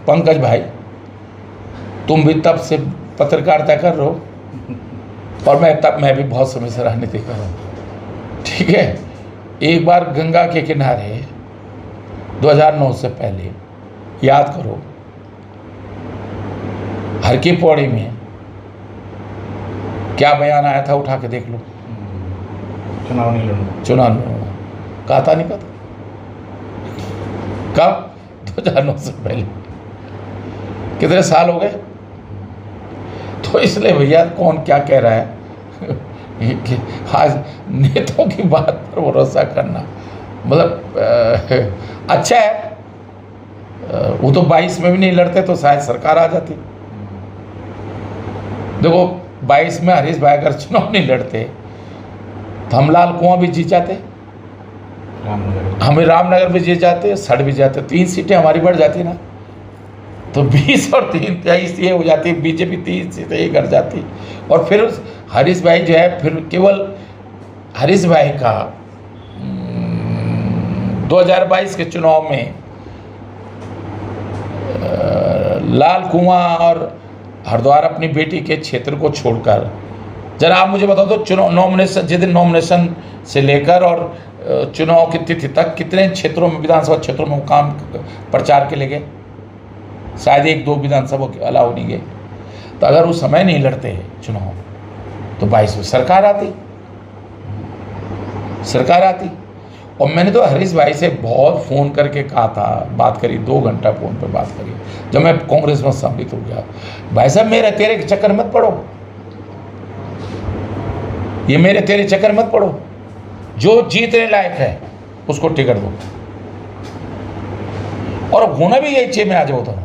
पंकज भाई, तुम भी तब से पत्रकारिता कर रहे हो और मैं भी बहुत समय से राजनीति कर रहा हूँ, ठीक है। एक बार गंगा के किनारे 2009 से पहले याद करो, हर की पौड़ी में क्या बयान आया था, उठा के देख लो। चुनाव नहीं लड़ूंगा, चुनाव नहीं लड़ूंगा, कहा था, नहीं कहा था? कब? 2009 से पहले। कितने साल हो गए? तो इसलिए भैया कौन क्या कह रहा है कि आज नेताओं की बात पर भरोसा करना मतलब अच्छा है। वो तो 22 में भी नहीं लड़ते तो शायद सरकार आ जाती। देखो 22 में हरीश भाई अगर चुनाव नहीं लड़ते तो हम लाल कुआं भी जीत जाते, हमें रामनगर भी जीत जाते, सड़ भी जाते, 3 सीटें हमारी बढ़ जाती ना, तो 20 और 3 23 ये हो जाती, बीजेपी 3 सीटें ये कर जाती। और फिर हरीश भाई जो है, फिर केवल हरीश भाई का 2022 के चुनाव में लाल कुआं और हरिद्वार अपनी बेटी के क्षेत्र को छोड़कर, जरा आप मुझे बताओ तो चुनाव नॉमिनेशन, जिस दिन नॉमिनेशन से लेकर और चुनाव की तिथि तक कितने क्षेत्रों में, विधानसभा क्षेत्रों में मुकाम प्रचार के लिए गए? शायद 1-2 विधानसभा के अलावा नहीं गए। तो अगर उस समय नहीं लड़ते चुनाव तो 22 में सरकार आती। और मैंने तो हरीश भाई से बहुत फ़ोन करके कहा था, बात करी, 2 घंटा फ़ोन पे बात करी, जब मैं कांग्रेस में सम्मिलित हो गया। भाई साहब मेरे तेरे के चक्कर मत पड़ो, ये मेरे तेरे चक्कर मत पड़ो, जो जीतने लायक है उसको टिकट दो। और होना भी यही चाहिए। मैं आज होता हूँ,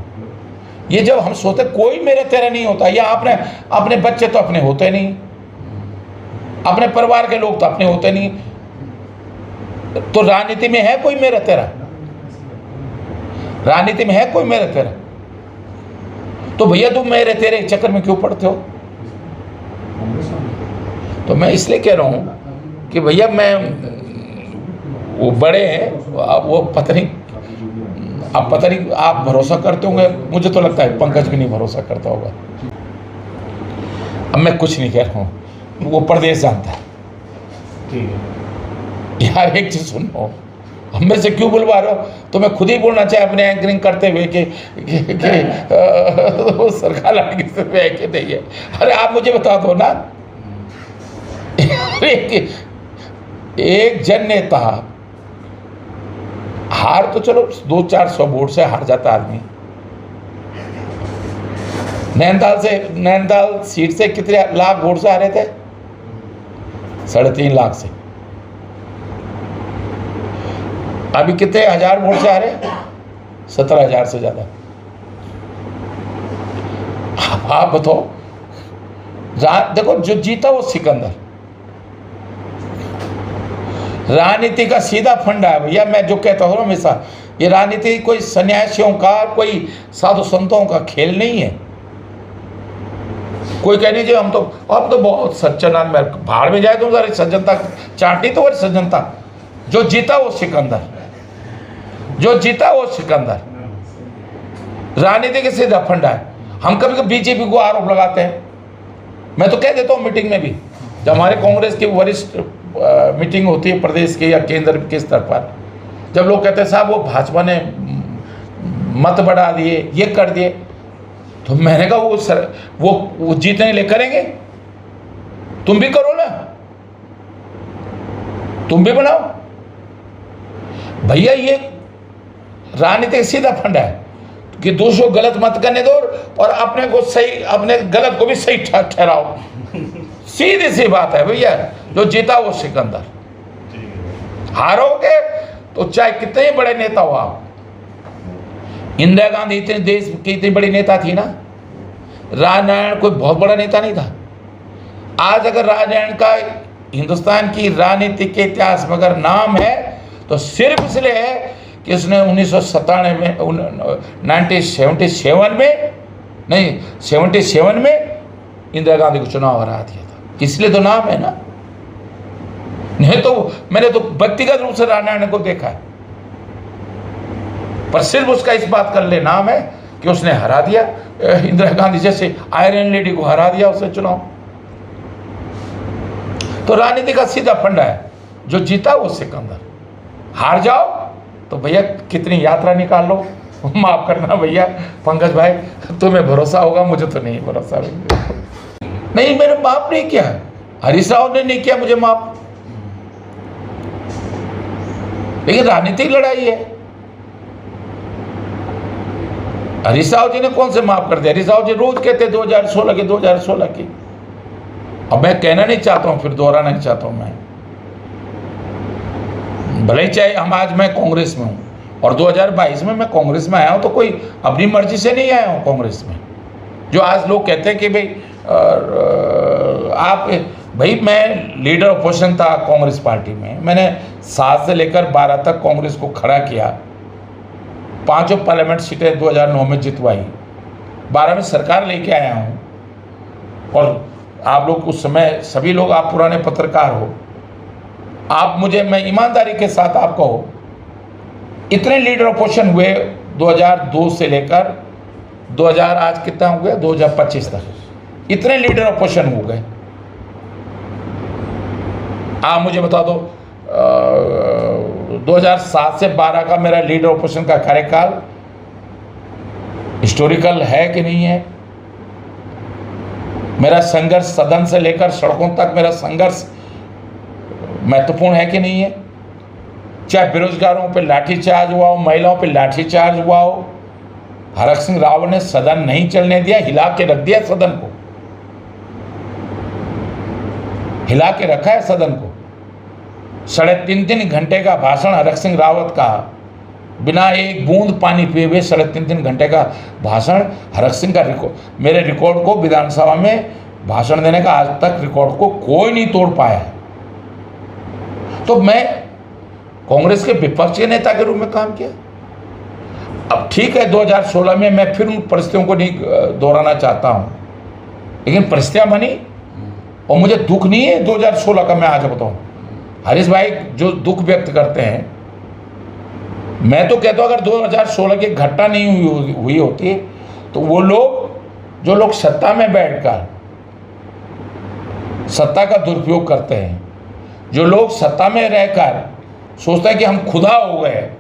ये जब हम सोते कोई मेरे तेरे नहीं होता, या अपने बच्चे तो अपने होते नहीं, अपने परिवार के लोग तो अपने होते नहीं, तो राजनीति में है कोई मेरा तेरा? राजनीति में है कोई मेरा तेरा? तो भैया तुम मेरे तेरे चक्कर में क्यों पड़ते हो? तो मैं इसलिए कह रहा हूं कि भैया मैं, वो बड़े हैं, वो पता नहीं आप भरोसा करते होंगे, मुझे तो लगता है पंकज भी नहीं भरोसा करता होगा। अब मैं कुछ नहीं कह रहा हूँ, वो प्रदेश जानता है। ठीक है यार एक चीज सुनो, हम में से क्यों बुलवा रहे हो? तो मैं खुद ही बोलना चाहे अपने एंकरिंग करते हुए कि वो सरकार लड़की से है कि नहीं है। अरे आप मुझे बता दो ना, एक जन नेता हार तो चलो 200-400 वोट से हार जाता आदमी। नैनीताल सीट से कितने लाख वोट से हारे थे? 3.5 लाख से। अभी कितने हजार वोट से हारे? 17,000 से ज्यादा। आप बताओ, देखो जो जीता वो सिकंदर। राजनीति का सीधा फंडा है भैया। मैं जो कहता हूँ हमेशा, ये राजनीति कोई सन्यासियों का, कोई साधु संतों का खेल नहीं है। कोई कहने जो हम तो बहुत सज्जन, मैं भाड़ में जाए तो सारी सज्जनता चाटी, तो वो सज्जनता। जो जीता वो सिकंदर, जो जीता वो सिकंदर। राजनीति का सीधा फंडा है। हम कभी कभी बीजेपी को आरोप लगाते हैं, मैं तो कह देता हूँ मीटिंग में भी, जब हमारे कांग्रेस की वरिष्ठ मीटिंग होती है प्रदेश के या केंद्र के स्तर पर, जब लोग कहते हैं साहब वो भाजपा ने मत बढ़ा दिए, ये कर दिए, तो मैंने कहा वो जीतने के लिए करेंगे, तुम भी करो ना, तुम भी बनाओ भैया। ये राजनीति का सीधा फंडा है कि दूसरों गलत मत करने दो और अपने को सही, अपने गलत को भी सही ठहराओ। सीधी सी बात है भैया, जो जीता वो सिकंदर। हारोगे तो चाहे कितने बड़े नेता हो आप। इंदिरा गांधी इतने देश की इतनी बड़ी नेता थी ना, राजनारायण कोई बहुत बड़ा नेता नहीं था। आज अगर राजनारायण का हिंदुस्तान की राजनीति के इतिहास में अगर नाम है तो सिर्फ इसलिए है कि उसने 1997 में 77 में इंदिरा गांधी को चुनाव हरा दिया था, इसलिए तो नाम है ना। नहीं तो मैंने तो व्यक्तिगत रूप से राजनारायण को देखा है, पर सिर्फ उसका इस बात का ले नाम है कि उसने हरा दिया इंदिरा गांधी जैसे आयरन लेडी को, हरा दिया उसने चुनाव। तो राजनीति का सीधा फंडा है, जो जीता वो सिकंदर, हार जाओ तो भैया कितनी यात्रा निकाल लो, माफ करना भैया पंकज भाई, तुम्हें भरोसा होगा, मुझे तो नहीं भरोसा भैया। नहीं, मैंने माफ नहीं किया, हरीश राव ने नहीं किया मुझे माफ, लेकिन राजनीतिक लड़ाई है। हरीश राव जी ने कौन से माफ कर दिया? हरीश राव जी रोज कहते 2016 की 2016 की। अब मैं कहना नहीं चाहता हूं, फिर दोहराना नहीं चाहता हूं। मैं भले ही चाहे हम आज मैं कांग्रेस में हूं, और 2022 में मैं कांग्रेस में आया हूं, तो कोई अपनी मर्जी से नहीं आया हूं कांग्रेस में। जो आज लोग कहते हैं कि भाई आप, भाई मैं लीडर अपोजिशन था कांग्रेस पार्टी में, मैंने 7 से लेकर 12 तक कांग्रेस को खड़ा किया, 5 पार्लियामेंट सीटें 2009 में जितवाई, 12 में सरकार लेके आया हूँ। और आप लोग उस समय सभी लोग, आप पुराने पत्रकार हो, आप मुझे, मैं ईमानदारी के साथ आप कहो, इतने लीडर अपोजिशन हुए 2002 से लेकर 2000 आज कितना हो गया 2025 तक, इतने लीडर अपोजिशन हो गए। आप मुझे बता दो 2007 से 12 का मेरा लीडर अपोजिशन का कार्यकाल हिस्टोरिकल है कि नहीं है? मेरा संघर्ष सदन से लेकर सड़कों तक, मेरा संघर्ष महत्वपूर्ण है कि नहीं है? चाहे बेरोजगारों पे लाठीचार्ज हुआ हो, महिलाओं पे लाठीचार्ज हुआ हो, हरक सिंह रावत ने सदन नहीं चलने दिया, हिला के रख दिया सदन को, हिला के रखा है सदन को। 3.5 घंटे का भाषण हरक सिंह रावत का, बिना एक बूंद पानी पिए हुए 3.5 घंटे का भाषण हरक सिंह का। मेरे रिकॉर्ड को, विधानसभा में भाषण देने का आज तक रिकॉर्ड को कोई नहीं तोड़ पाया है। तो मैं कांग्रेस के विपक्ष के नेता के रूप में काम किया। अब ठीक है 2016 में मैं फिर उन परिस्थितियों को नहीं दोहराना चाहता हूं, लेकिन परिस्थितियां बनी और मुझे दुख नहीं है 2016 का। मैं आज बताऊं, हरीश भाई जो दुख व्यक्त करते हैं, मैं तो कहता हूं अगर 2016 की घटना नहीं हुई होती तो वो लोग, जो लोग सत्ता में बैठकर सत्ता का दुरुपयोग करते हैं, जो लोग सत्ता में रहकर सोचते हैं कि हम खुदा हो गए,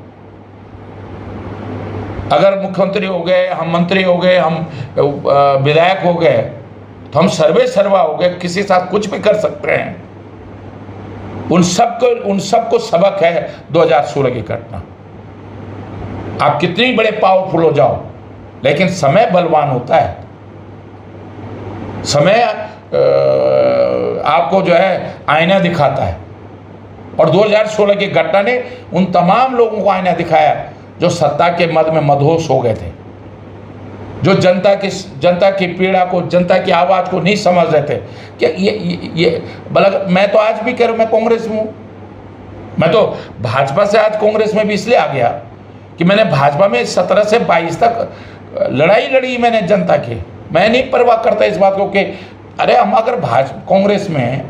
अगर मुख्यमंत्री हो गए, हम मंत्री हो गए, हम विधायक हो गए तो हम सर्वे सर्वा हो गए, किसी के साथ कुछ भी कर सकते हैं। उन सबको सबक है 2016 की घटना। आप कितनी बड़े पावरफुल हो जाओ, लेकिन समय बलवान होता है। समय आपको जो है आईना दिखाता है, और 2016 की घटना ने उन तमाम लोगों को आईना दिखाया जो सत्ता के मद में मदहोश हो गए थे, जो जनता की पीड़ा को, जनता की आवाज़ को नहीं समझ रहे थे कि ये बल्कि मैं तो आज भी कह रहा हूँ, मैं कांग्रेस में हूँ। मैं तो भाजपा से आज कांग्रेस में भी इसलिए आ गया कि मैंने भाजपा में 17 से 22 तक लड़ाई लड़ी मैंने जनता की। मैं नहीं परवाह करता इस बात को कि अरे हम अगर कांग्रेस में हैं,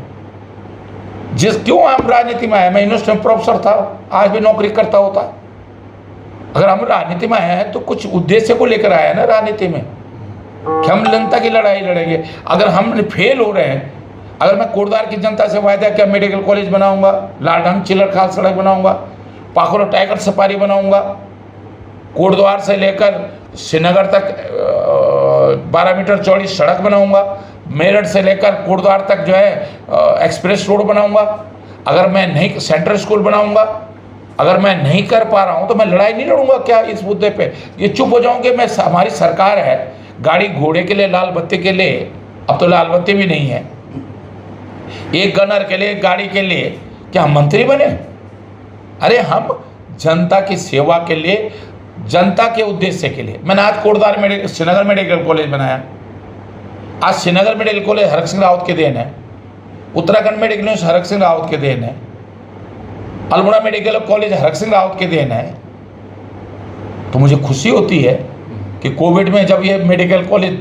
क्यों हम राजनीति में आए? मैं यूनिवर्सिटी में प्रोफेसर था, आज भी नौकरी करता होता। अगर हम राजनीति में आए हैं तो कुछ उद्देश्य को लेकर आए हैं ना राजनीति में, कि हम जनता की लड़ाई लड़ेंगे। अगर हम फेल हो रहे हैं, अगर मैं कोटद्वार की जनता से वायदा किया मेडिकल कॉलेज बनाऊंगा, लालढंग चिलरखाल सड़क बनाऊंगा, पाखुरा टाइगर सफारी बनाऊंगा, कोटद्वार से लेकर श्रीनगर तक 12 मीटर चौड़ी सड़क बनाऊंगा, मेरठ से लेकर कोटद्वार तक जो है एक्सप्रेस रोड बनाऊंगा, अगर मैं नहीं सेंट्रल स्कूल बनाऊंगा, अगर मैं नहीं कर पा रहा हूं तो मैं लड़ाई नहीं लड़ूंगा क्या इस मुद्दे पे? ये चुप हो जाऊं कि मैं, हमारी सरकार है, गाड़ी घोड़े के लिए, लाल बत्ती के लिए, अब तो लाल बत्ती भी नहीं है, एक गनर के लिए, गाड़ी के लिए क्या हम मंत्री बने? अरे हम जनता की सेवा के लिए, जनता के उद्देश्य के लिए। मैंने आज कोटद्वार में श्रीनगर मेडिकल कॉलेज बनाया। आज श्रीनगर मेडिकल कॉलेज हरक सिंह रावत के देन है, उत्तराखंड मेडिकल कॉलेज हरक सिंह रावत के देन है, अल्मोड़ा मेडिकल कॉलेज हरक सिंह रावत के देन है। तो मुझे खुशी होती है कि कोविड में जब ये medical college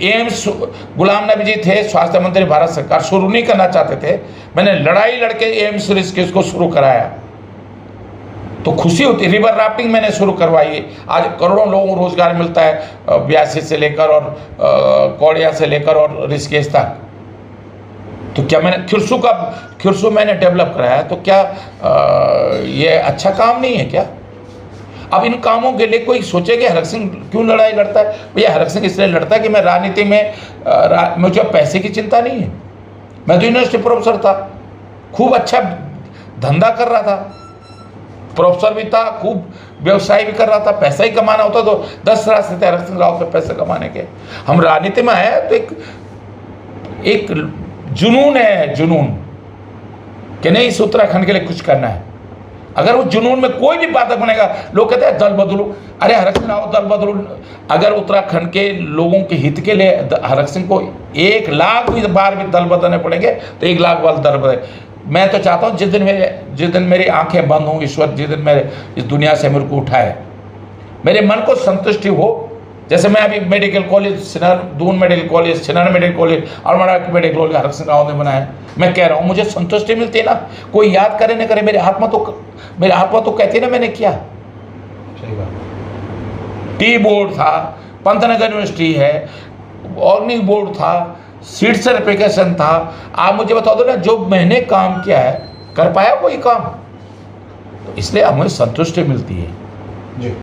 AIIMS Ghulam Nabi ji थे स्वास्थ्य मंत्री, भारत सरकार शुरू नहीं करना चाहते थे, मैंने लड़ाई लड़के एम्स इसको शुरू कराया। तो खुशी होती है। रिवर राफ्टिंग मैंने शुरू करवाई है, आज करोड़ों लोगों को रोजगार मिलता है, ब्यासी से लेकर और कौड़िया से लेकर और ऋषिकेश तक। तो क्या मैंने खिरसू मैंने डेवलप कराया, तो क्या ये अच्छा काम नहीं है क्या? अब इन कामों के लिए कोई सोचे कि हरक सिंह क्यों लड़ाई लड़ता है? भैया हरक सिंह इसलिए लड़ता है कि मैं राजनीति में मुझे पैसे की चिंता नहीं है। मैं तो यूनिवर्सिटी प्रोफेसर था, खूब अच्छा धंधा कर रहा था, प्रोफेसर भी था, खूब व्यवसाय भी कर रहा था, पैसा ही कमाना होता तो 10 रास्ते थे हरक सिंह राव के पैसे कमाने के। हम राजनीति में आए तो एक जुनून है, जुनून कि नहीं इस उत्तराखंड के लिए कुछ करना है। अगर उस जुनून में कोई भी बाधक बनेगा, लोग कहते हैं दल बदलो, अरे हरक सिंह राव दल बदलो। अगर उत्तराखंड के लोगों के हित के लिए हरक सिंह को 1 लाख भी बार भी दल बदलने पड़ेंगे तो 1 लाख बार दल बदले। मैं तो चाहता हूँ जिस दिन मेरी आंखें बंद हों, ईश्वर जिस दिन मेरे इस दुनिया से मेरे को उठाए, मेरे मन को संतुष्टि हो। जैसे मैं अभी medical college Doon medical college, छिनान medical college, Almora medical college Harak Singh Rao ने बनाया। मैं कह रहा हूँ मुझे संतुष्टि मिलती है ना, कोई याद करे न करे, मेरी आत्मा तो कहती है ना मैंने किया। सही बात। टी बोर्ड था, पंतनगर यूनिवर्सिटी है, ऑर्गनिक बोर्ड था, सीट सर्टिफिकेशन था। आप मुझे बता दो ना, जो मैंने काम किया है कर पाया कोई काम? तो इसलिए हमें संतुष्टि मिलती है। जी।